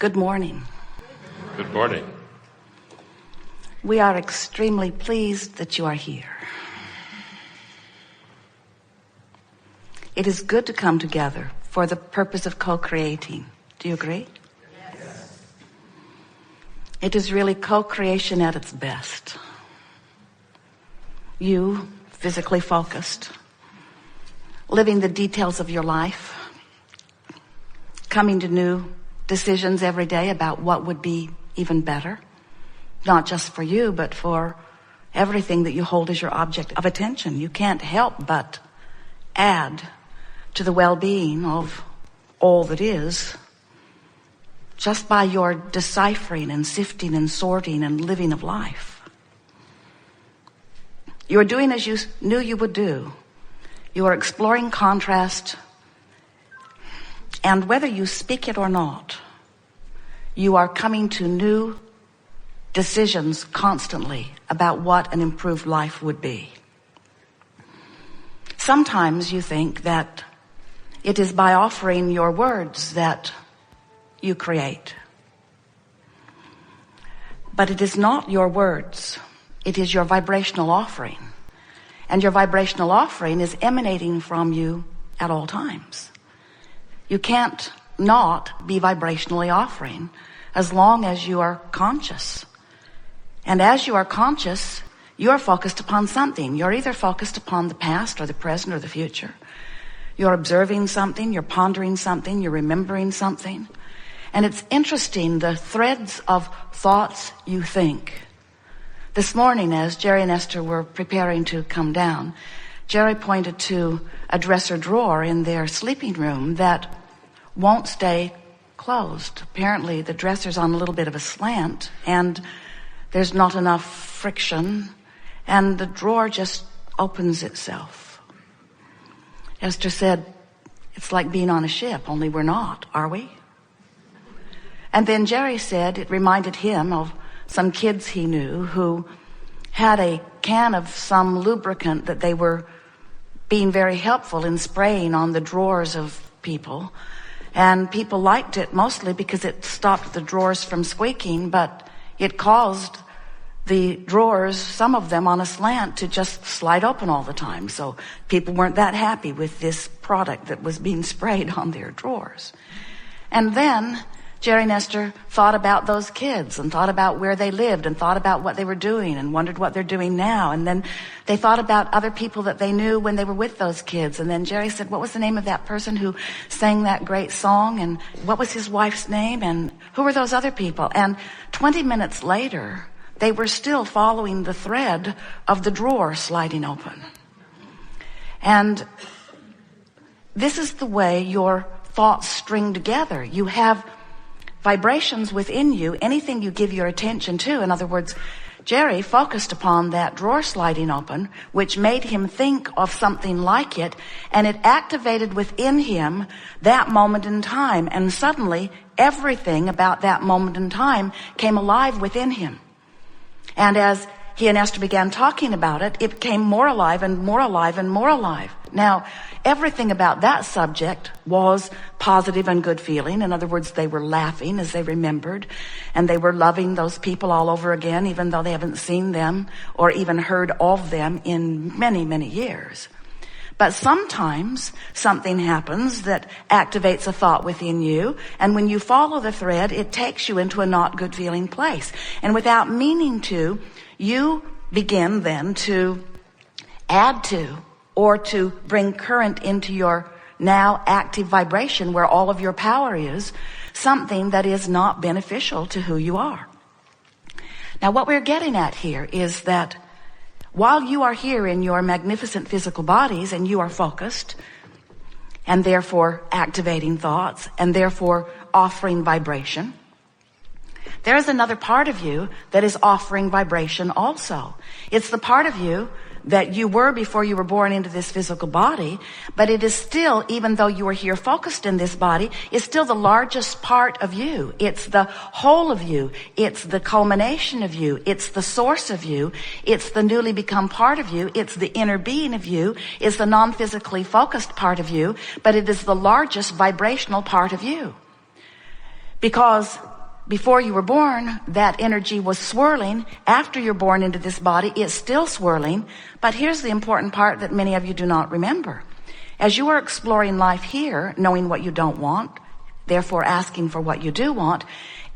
Good morning. Good morning. We are extremely pleased that you are here. It is good to come together for the purpose of co-creating. Do you agree? Yes. It is really co-creation at its best. You, physically focused, living the details of your life, coming to new decisions every day about what would be even better, not just for you, but for everything that you hold as your object of attention. You can't help but add to the well-being of all that is just by your deciphering and sifting and sorting and living of life. You are doing as you knew you would do. You are exploring contrast, and whether you speak it or not, you are coming to new decisions constantly about what an improved life would be. Sometimes you think that it is by offering your words that you create. But it is not your words. It is your vibrational offering. And your vibrational offering is emanating from you at all times. You can't not be vibrationally offering as long as you are conscious. And as you are conscious, you are focused upon something. You're either focused upon the past or the present or the future. You're observing something, you're pondering something, you're remembering something. And it's interesting, the threads of thoughts you think. This morning, as Jerry and Esther were preparing to come down, Jerry pointed to a dresser drawer in their sleeping room that won't stay closed. Apparently the dresser's on a little bit of a slant and there's not enough friction and the drawer just opens itself. Esther said, it's like being on a ship, only we're not, are we? And then Jerry said it reminded him of some kids he knew who had a can of some lubricant that they were being very helpful in spraying on the drawers of people. And people liked it mostly because it stopped the drawers from squeaking, but it caused the drawers, some of them on a slant, to just slide open all the time. So people weren't that happy with this product that was being sprayed on their drawers. And then Jerry and Esther thought about those kids and thought about where they lived and thought about what they were doing and wondered what they're doing now. And then they thought about other people that they knew when they were with those kids. And then Jerry said, what was the name of that person who sang that great song? And what was his wife's name? And who were those other people? And 20 minutes later, they were still following the thread of the drawer sliding open. And this is the way your thoughts string together. You have vibrations within you, anything you give your attention to. In other words, Jerry focused upon that drawer sliding open, which made him think of something like it, and it activated within him that moment in time. And suddenly, everything about that moment in time came alive within him. And as he and Esther began talking about it, it became more alive and more alive and more alive. Now, everything about that subject was positive and good feeling. In other words, they were laughing as they remembered, and they were loving those people all over again, even though they haven't seen them or even heard of them in many, many years. But sometimes something happens that activates a thought within you, and when you follow the thread, it takes you into a not good feeling place. And without meaning to, you begin then to add to or to bring current into your now active vibration where all of your power is, something that is not beneficial to who you are. Now, what we're getting at here is that while you are here in your magnificent physical bodies and you are focused and therefore activating thoughts and therefore offering vibration, there is another part of you that is offering vibration also. It's the part of you that you were before you were born into this physical body, but it is still, even though you are here focused in this body, it's still the largest part of you. It's the whole of you. It's the culmination of you. It's the source of you. It's the newly become part of you. It's the inner being of you. It's the non-physically focused part of you, but it is the largest vibrational part of you. Because before you were born, that energy was swirling. After you're born into this body, it's still swirling. But here's the important part that many of you do not remember. As you are exploring life here, knowing what you don't want, therefore asking for what you do want,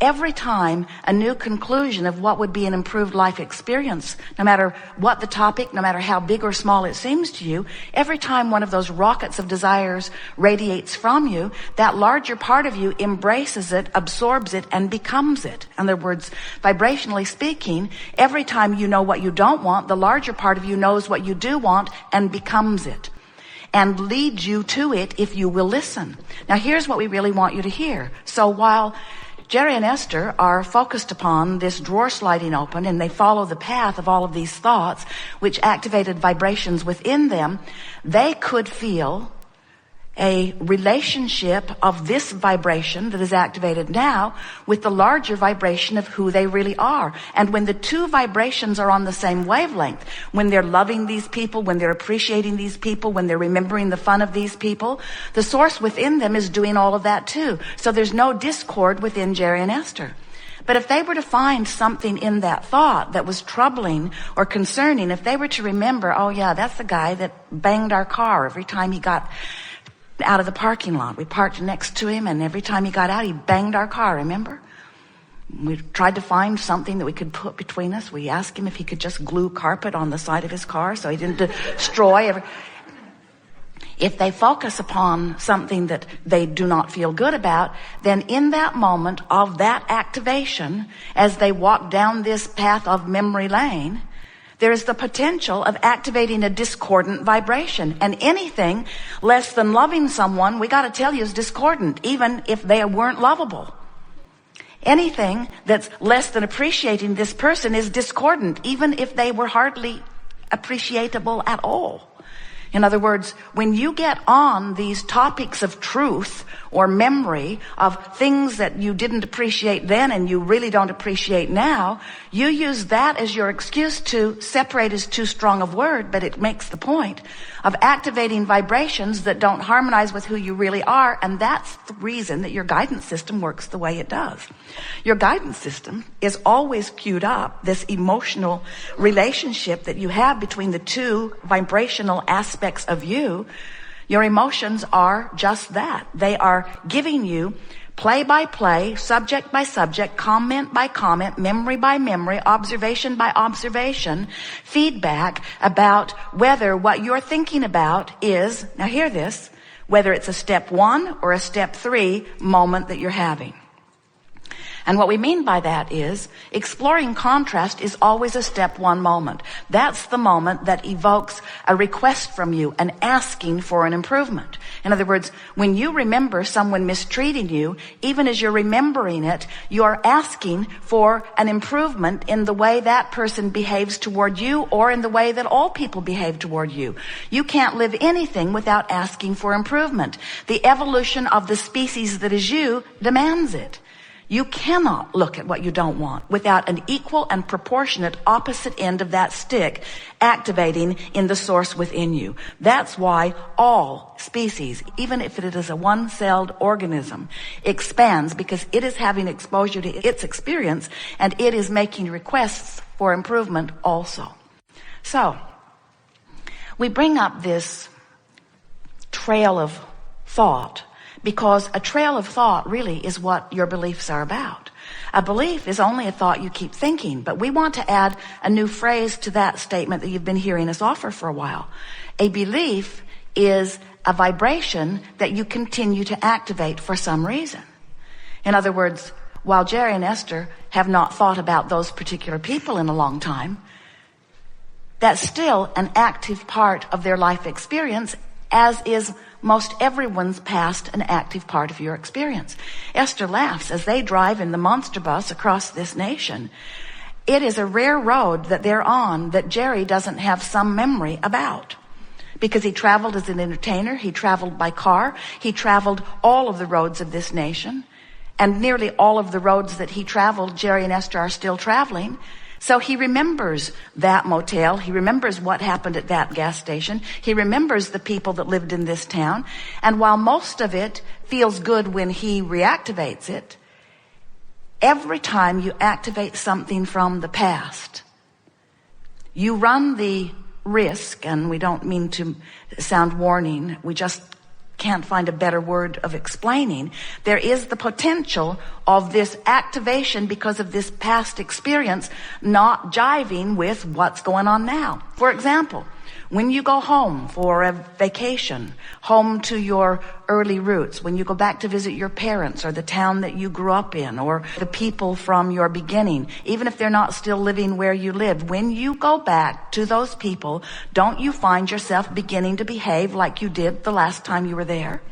every time a new conclusion of what would be an improved life experience, no matter what the topic, no matter how big or small it seems to you, every time one of those rockets of desires radiates from you, that larger part of you embraces it, absorbs it, and becomes it. In other words, vibrationally speaking, every time you know what you don't want, the larger part of you knows what you do want and becomes it, and leads you to it if you will listen. Now here's what we really want you to hear. So while Jerry and Esther are focused upon this drawer sliding open, and they follow the path of all of these thoughts which activated vibrations within them, they could feel a relationship of this vibration that is activated now with the larger vibration of who they really are. And when the two vibrations are on the same wavelength, when they're loving these people, when they're appreciating these people, when they're remembering the fun of these people, the source within them is doing all of that too. So there's no discord within Jerry and Esther. But if they were to find something in that thought that was troubling or concerning, if they were to remember, oh yeah, that's the guy that banged our car every time he got out of the parking lot. We parked next to him, and every time he got out, he banged our car, remember? We tried to find something that we could put between us. We asked him if he could just glue carpet on the side of his car so he didn't destroy every... If they focus upon something that they do not feel good about, then in that moment of that activation, as they walk down this path of memory lane, there is the potential of activating a discordant vibration. And anything less than loving someone, we got to tell you, is discordant, even if they weren't lovable. Anything that's less than appreciating this person is discordant, even if they were hardly appreciable at all. In other words, when you get on these topics of truth or memory of things that you didn't appreciate then and you really don't appreciate now, you use that as your excuse to separate is too strong a word, but it makes the point of activating vibrations that don't harmonize with who you really are. And that's the reason that your guidance system works the way it does. Your guidance system is always queued up, this emotional relationship that you have between the two vibrational aspects of you. Your emotions are just that. They are giving you play by play, subject by subject, comment by comment, memory by memory, observation by observation, feedback about whether what you're thinking about is, now hear this, whether it's a step 1 or a step 3 moment that you're having. And what we mean by that is exploring contrast is always a step 1 moment. That's the moment that evokes a request from you, an asking for an improvement. In other words, when you remember someone mistreating you, even as you're remembering it, you're asking for an improvement in the way that person behaves toward you or in the way that all people behave toward you. You can't live anything without asking for improvement. The evolution of the species that is you demands it. You cannot look at what you don't want without an equal and proportionate opposite end of that stick activating in the source within you. That's why all species, even if it is a one-celled organism, expands, because it is having exposure to its experience and it is making requests for improvement also. So, we bring up this trail of thought because a trail of thought really is what your beliefs are about. A belief is only a thought you keep thinking, but we want to add a new phrase to that statement that you've been hearing us offer for a while. A belief is a vibration that you continue to activate for some reason. In other words, while Jerry and Esther have not thought about those particular people in a long time, that's still an active part of their life experience, as is most everyone's past an active part of your experience. Esther laughs as they drive in the monster bus across this nation. It is a rare road that they're on that Jerry doesn't have some memory about, because he traveled as an entertainer, he traveled by car, he traveled all of the roads of this nation, and nearly all of the roads that he traveled, Jerry and Esther are still traveling. So he remembers that motel. He remembers what happened at that gas station. He remembers the people that lived in this town. And while most of it feels good when he reactivates it, every time you activate something from the past, you run the risk, and we don't mean to sound warning, we just can't find a better word of explaining. There is the potential of this activation because of this past experience not jiving with what's going on now. For example, when you go home for a vacation, home to your early roots, when you go back to visit your parents or the town that you grew up in or the people from your beginning, even if they're not still living where you lived, when you go back to those people, don't you find yourself beginning to behave like you did the last time you were there?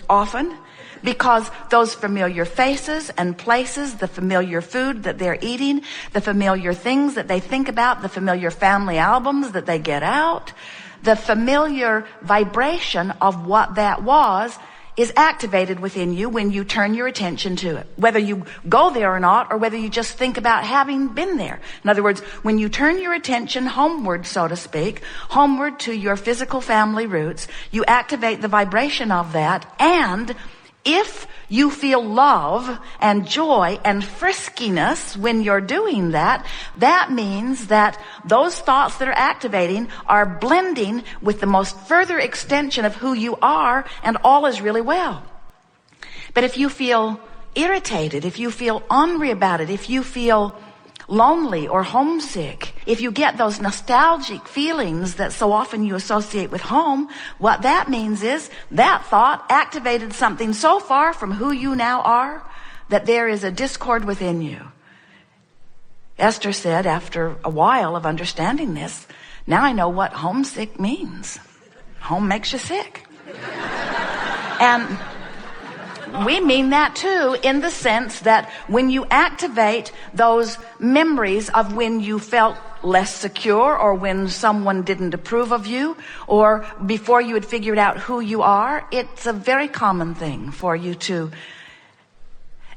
Often. Because those familiar faces and places, the familiar food that they're eating, the familiar things that they think about, the familiar family albums that they get out, the familiar vibration of what that was is activated within you when you turn your attention to it. Whether you go there or not, or whether you just think about having been there. In other words, when you turn your attention homeward, so to speak, homeward to your physical family roots, you activate the vibration of that, and if you feel love and joy and friskiness when you're doing that, that means that those thoughts that are activating are blending with the most further extension of who you are, and all is really well. But if you feel irritated, if you feel ornery about it, if you feel lonely or homesick, if you get those nostalgic feelings that so often you associate with home, what that means is that thought activated something so far from who you now are that there is a discord within you. Esther said, after a while of understanding this, now I know what homesick means. Home makes you sick. And we mean that too, in the sense that when you activate those memories of when you felt less secure, or when someone didn't approve of you, or before you had figured out who you are, it's a very common thing for you to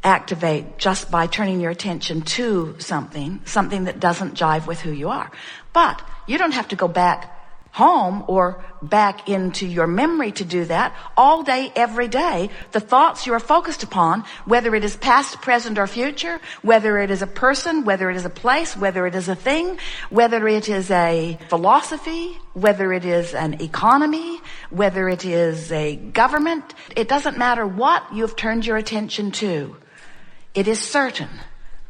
activate just by turning your attention to something that doesn't jive with who you are. But you don't have to go back home or back into your memory to do that. All day, every day, the thoughts you are focused upon, whether it is past, present, or future, whether it is a person, whether it is a place, whether it is a thing, whether it is a philosophy, whether it is an economy, whether it is a government, it doesn't matter what you've turned your attention to. It is certain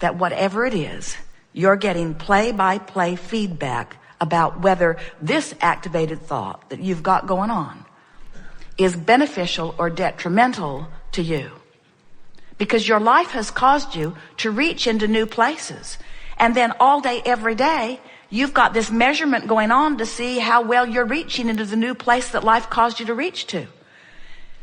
that whatever it is, you're getting play-by-play feedback about whether this activated thought that you've got going on is beneficial or detrimental to you. Because your life has caused you to reach into new places. And then all day, every day, you've got this measurement going on to see how well you're reaching into the new place that life caused you to reach to.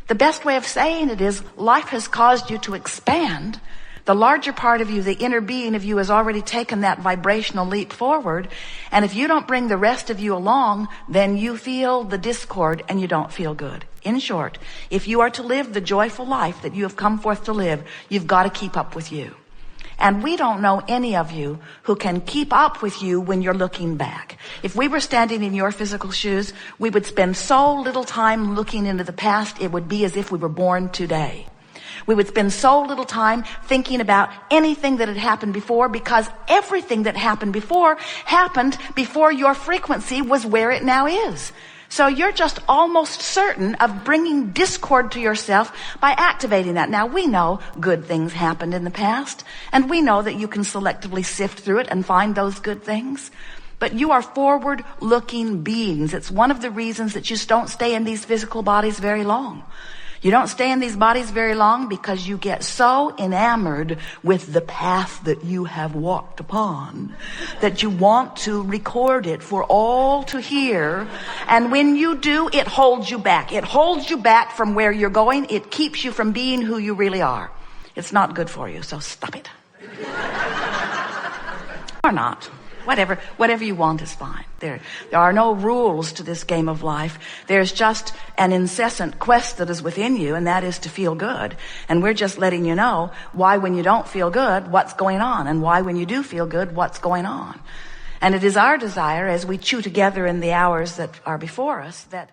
The best way of saying it is life has caused you to expand. The larger part of you, the inner being of you, has already taken that vibrational leap forward. And if you don't bring the rest of you along, then you feel the discord and you don't feel good. In short, if you are to live the joyful life that you have come forth to live, you've got to keep up with you. And we don't know any of you who can keep up with you when you're looking back. If we were standing in your physical shoes, we would spend so little time looking into the past, it would be as if we were born today. We would spend so little time thinking about anything that had happened before, because everything that happened before your frequency was where it now is. So you're just almost certain of bringing discord to yourself by activating that. Now, we know good things happened in the past, and we know that you can selectively sift through it and find those good things. But you are forward-looking beings. It's one of the reasons that you just don't stay in these physical bodies very long. You don't stay in these bodies very long because you get so enamored with the path that you have walked upon that you want to record it for all to hear. And when you do, it holds you back. It holds you back from where you're going. It keeps you from being who you really are. It's not good for you, so stop it. Or not. Whatever you want is fine. There are no rules to this game of life. There's just an incessant quest that is within you, and that is to feel good. And we're just letting you know why when you don't feel good, what's going on, and why when you do feel good, what's going on. And it is our desire, as we chew together in the hours that are before us, that